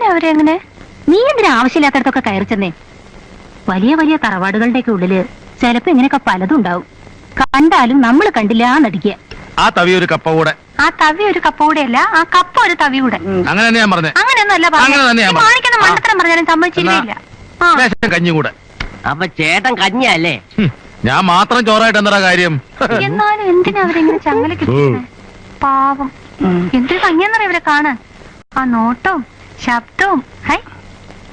എന്തിനാ അവരെങ്ങനെ? നീ എന്തിനാ ആവശ്യമില്ലാത്തടത്തൊക്കെ കയറി ചെന്നേ? വലിയ വലിയ തറവാടുകളുടെയൊക്കെ ഉള്ളില് ചിലപ്പോ ഇങ്ങനെയൊക്കെ പലതും ഉണ്ടാവും. കണ്ടാലും നമ്മൾ കണ്ടില്ല നടിക്കുക. ആ തവി ഒരു കപ്പ കൂടെ. ആ തവി ഒരു കപ്പ കൂടെയല്ല, ആ കപ്പ ഒരു തവി കൂടെ. അങ്ങനെ തന്നെ ഞാൻ പറഞ്ഞേ. അങ്ങനെയൊന്നുമല്ല മാണിക്കുന്ന മണ്ടത്തരം പറഞ്ഞാലും സമ്മതിച്ചില്ല. കഞ്ഞി കൂടെ. അപ്പൊ ചേട്ടൻ കഞ്ഞല്ലേ? ഞാൻ മാത്രം ചോറായിട്ട് എന്താ കാര്യം? എന്നാലും എന്തിനാ അവരെങ്ങനെ ചങ്ങലക്ക് പാവം. എന്തൊരു ഭംഗിയെന്നറിയ ഇവരെ കാണാൻ. ആ നോട്ടവും ശബ്ദവും. ഹൈ,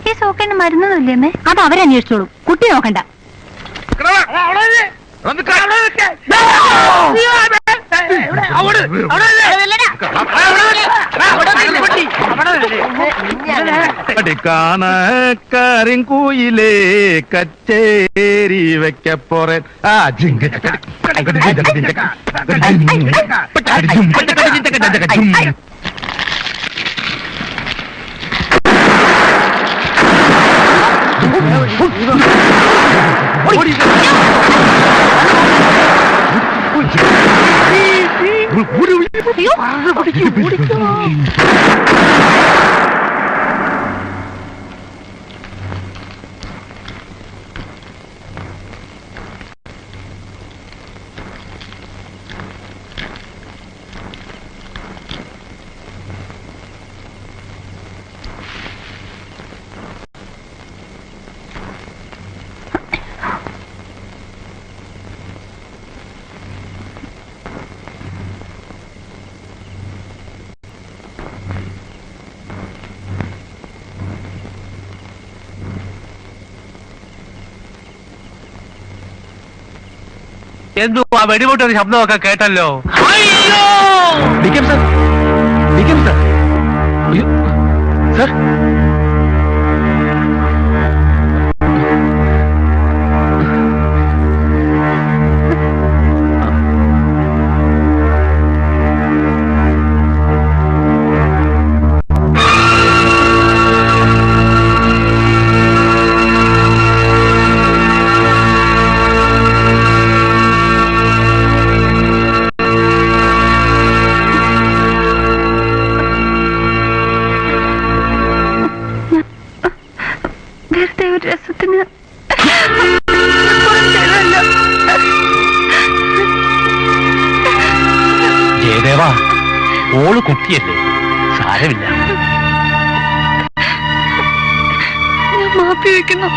ഈ സോക്കേന് മരുന്നൊന്നുമില്ലേ? അത് അവരന്വേഷിച്ചോളൂ, കുട്ടി നോക്കണ്ട. കരിങ്കൂയിലേ കച്ചേരി വെക്കപ്പോറേ എന്തു ആ വെടിപൊട്ടൊരു ശബ്ദമൊക്കെ കേട്ടല്ലോ. സർ ജയദേവാ, ഓള് കുട്ടിയല്ലേ, സാരമില്ല. ഞാൻ മാപ്പി വയ്ക്കുന്നു.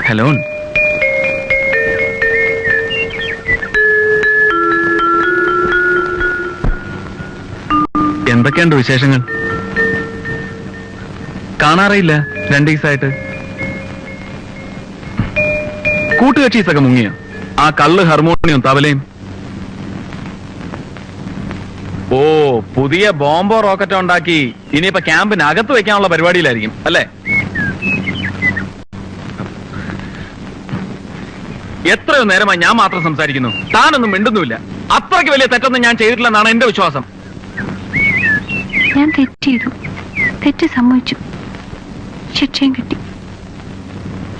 ഹലോ, എന്തൊക്കെയുണ്ട് വിശേഷങ്ങൾ? കാണാറില്ല 2 ദിവസമായിട്ട്. കൂട്ടുകക്ഷീസൊക്കെ മുങ്ങിയ ആ കള്ള് ഹാർമോണിയം തവലയും. ഓ, പുതിയ ബോംബോ റോക്കറ്റോ ഉണ്ടാക്കി ഇനിയിപ്പോ ക്യാമ്പിനകത്ത് വെക്കാനുള്ള പരിപാടിയിലായിരിക്കും അല്ലേ? എത്രയോ നേരമായി ഞാൻ മാത്രം സംസാരിക്കുന്നു, താനൊന്നും മിണ്ടുന്നുമില്ല. അത്രയ്ക്ക് വലിയ തെറ്റൊന്നും ഞാൻ ചെയ്തിട്ടില്ലെന്നാണ് എന്റെ വിശ്വാസം. ഞാൻ തെറ്റ് ചെയ്തു, തെറ്റ് സംഭവിച്ചു, ശിക്ഷയും കിട്ടി.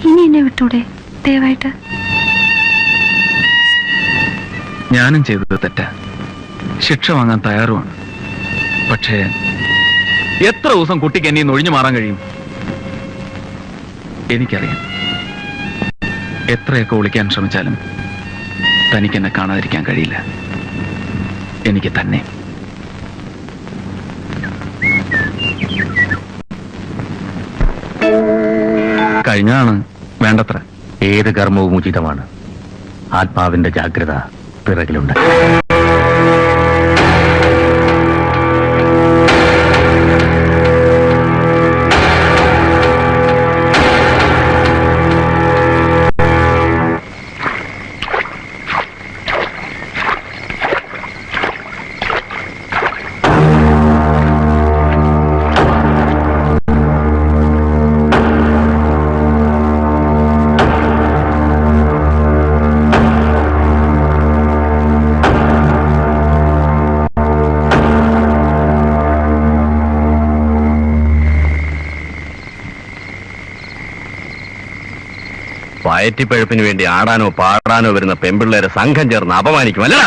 ഇനി എന്നെ വിട്ടൂടെ ദയവായിട്ട്? ഞാനും ചെയ്തത് തെറ്റാ, ശിക്ഷ വാങ്ങാൻ തയ്യാറുമാണ്. പക്ഷേ എത്ര ദിവസം കുട്ടിക്ക് എന്നെ ഒഴിഞ്ഞു മാറാൻ കഴിയും? എനിക്കറിയാം, എത്രയൊക്കെ ഒളിക്കാൻ ശ്രമിച്ചാലും തനിക്കെന്നെ കാണാതിരിക്കാൻ കഴിയില്ല. എനിക്ക് തന്നെ. കഴിഞ്ഞതാണ് വേണ്ടത്ര. ഏത് കർമ്മവും ഉചിതമാണ്. ആത്മാവിന്റെ ജാഗ്രത പിറകിലുണ്ട്. വയറ്റിപ്പഴുപ്പിന് വേണ്ടി ആടാനോ പാടാനോ വരുന്ന പെമ്പിള്ളേരെ സംഘം ചേർന്ന് അപമാനിക്കും അല്ല?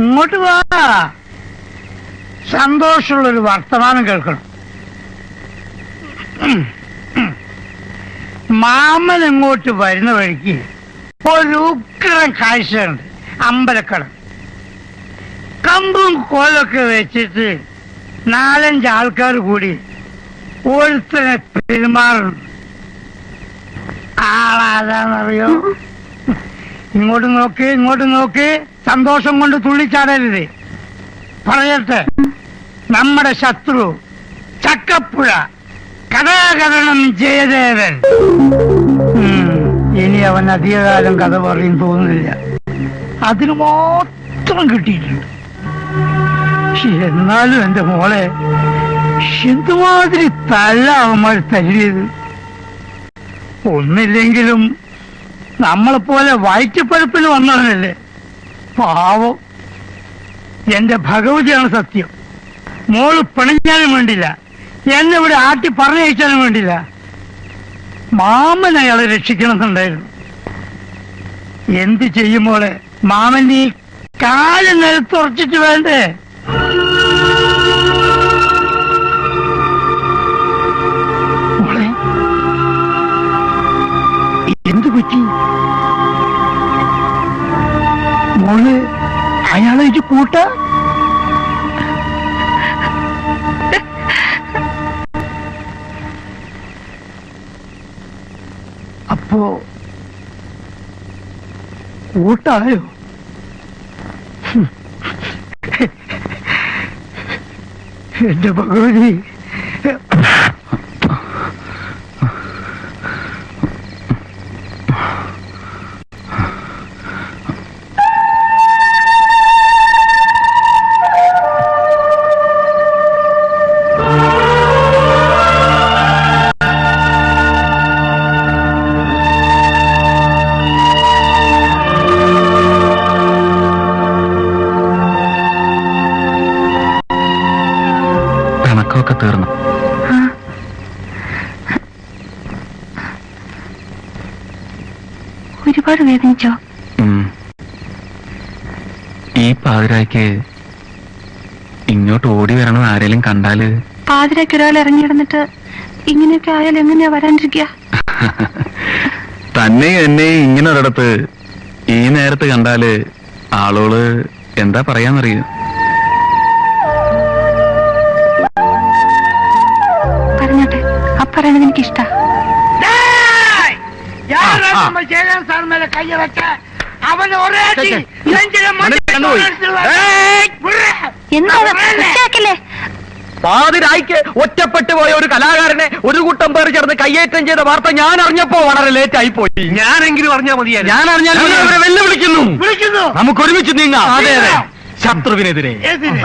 ഇങ്ങോട്ട് വാ. സന്തോഷമുള്ളൊരു വർത്തമാനം കേൾക്കണം. മാമൻ ഇങ്ങോട്ട് വരുന്ന വഴിക്ക് ഒരു ഉഗ്രം കാഴ്ചയുണ്ട്. അമ്പലക്കടം കമ്പും കോലൊക്കെ വെച്ചിട്ട് 4-5 ആൾക്കാർ കൂടി ഒരുത്തനെ പെരുമാറുന്നു. ആളാതാന്നറിയോ? ഇങ്ങോട്ട് നോക്ക്, ഇങ്ങോട്ട് നോക്ക്. സന്തോഷം കൊണ്ട് തുള്ളിച്ചാടരുത്. പറയട്ടെ, നമ്മുടെ ശത്രു ചക്കപ്പുഴ കഥാകരണം ജയദേവൻ. ഇനി അവൻ അധികകാലം കഥ പറയും തോന്നുന്നില്ല. അതിന് മാത്രം കിട്ടിയിട്ടുണ്ട്. എന്നാലും എന്റെ മോളെ എന്തുമാതിരി തല്ല അവന്മാർ തല്ലിയത്. ഒന്നില്ലെങ്കിലും നമ്മളെപ്പോലെ വയറ്റപ്പഴുപ്പിന് വന്നവനല്ലേ. പാവം. എന്റെ ഭഗവതിയാണ് സത്യം. മോള് പിണഞ്ഞാലും വേണ്ടില്ല, എന്നെ ഇവിടെ ആട്ടി പറഞ്ഞയച്ചാലും വേണ്ടില്ല. മാമൻ അയാളെ രക്ഷിക്കണമെന്നുണ്ടായിരുന്നു. എന്ത് ചെയ്യും മോളെ? മാമൻ ഈ കാല് നിലത്തുറച്ചിട്ട് വേണ്ടേ? മോളെ എന്തു പറ്റി? മോള് അയാളെ കൂട്ട? അപ്പോ കൂട്ടായോ? എന്റെ ഭഗവതി. പിണക്കമൊക്കെ തീർന്നു. ഒരുപാട് വേദനിച്ചോ? ഈ പാതിരായ്ക്ക് ഇങ്ങോട്ട് ഓടി വരണം ആരെങ്കിലും കണ്ടാല്. പാതിരായ്ക്ക് ഒരാൾ ഇറങ്ങി കിടന്നിട്ട് ഇങ്ങനെയൊക്കെ ആയാൽ എങ്ങനെയാ വരാണ്ടിരിക്കുക? തന്നെ എന്നെ ഇങ്ങനെ ഒരിടത്ത് ഈ നേരത്ത് കണ്ടാല് ആളോള് എന്താ പറയാന്നറിയോ? പറഞ്ഞോട്ടെ, അപ്പറയണത് എനിക്കിഷ്ടാ. സാർ മേലെ കയ്യ വെച്ച അവൻ ഒരേ എന്താ പാതിരായ്ക്ക് ഒറ്റപ്പെട്ടു പോയ ഒരു കലാകാരനെ ഒരു കൂട്ടം പേർ ചേർന്ന് കയ്യേറ്റം ചെയ്ത വാർത്ത ഞാൻ അറിഞ്ഞപ്പോ വളരെ ലേറ്റ് ആയി പോയി. ഞാനെങ്കിലും അറിഞ്ഞാൽ മതിയായിരുന്നു. ഞാൻ അറിഞ്ഞാൽ അവരെ വെല്ലുവിളിക്കുന്നു. വിളിക്കുന്നു. നമുക്ക് ഒരുമിച്ച് നീങ്ങാം. അതെ അതെ, ശത്രുവിനെതിരെ. എതിരെ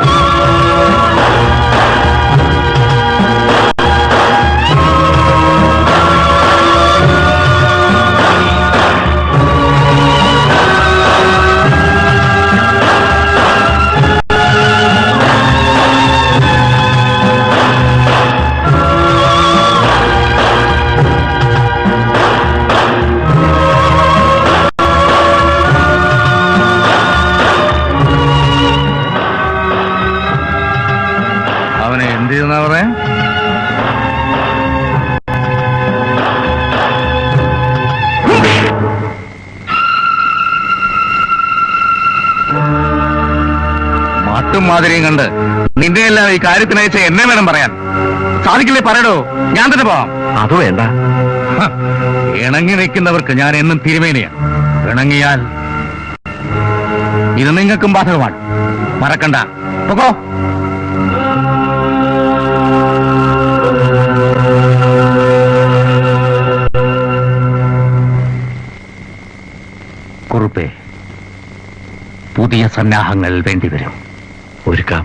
അവനെ എന്ത് ചെയ്യുന്ന പറയാ? മാട്ടും മാതിരിയും കണ്ട് നിന്റെ എല്ലാം ഈ കാര്യത്തിനയച്ച എന്നെ വേണം പറയാൻ. സാധിക്കില്ലേ പറയടോ, ഞാൻ തന്നെ പോവാം. അത് വേണ്ട. ഇണങ്ങി നിൽക്കുന്നവർക്ക് ഞാൻ എന്നും തിരുമേനിയാണ്. ഇണങ്ങിയാൽ ഇത് നിങ്ങൾക്കും ബാധകമാണ്. മറക്കണ്ട. പോകോ. കുറുപ്പേ, പുതിയ സന്നാഹങ്ങൾ വേണ്ടിവരും. ഒരുക്കാം.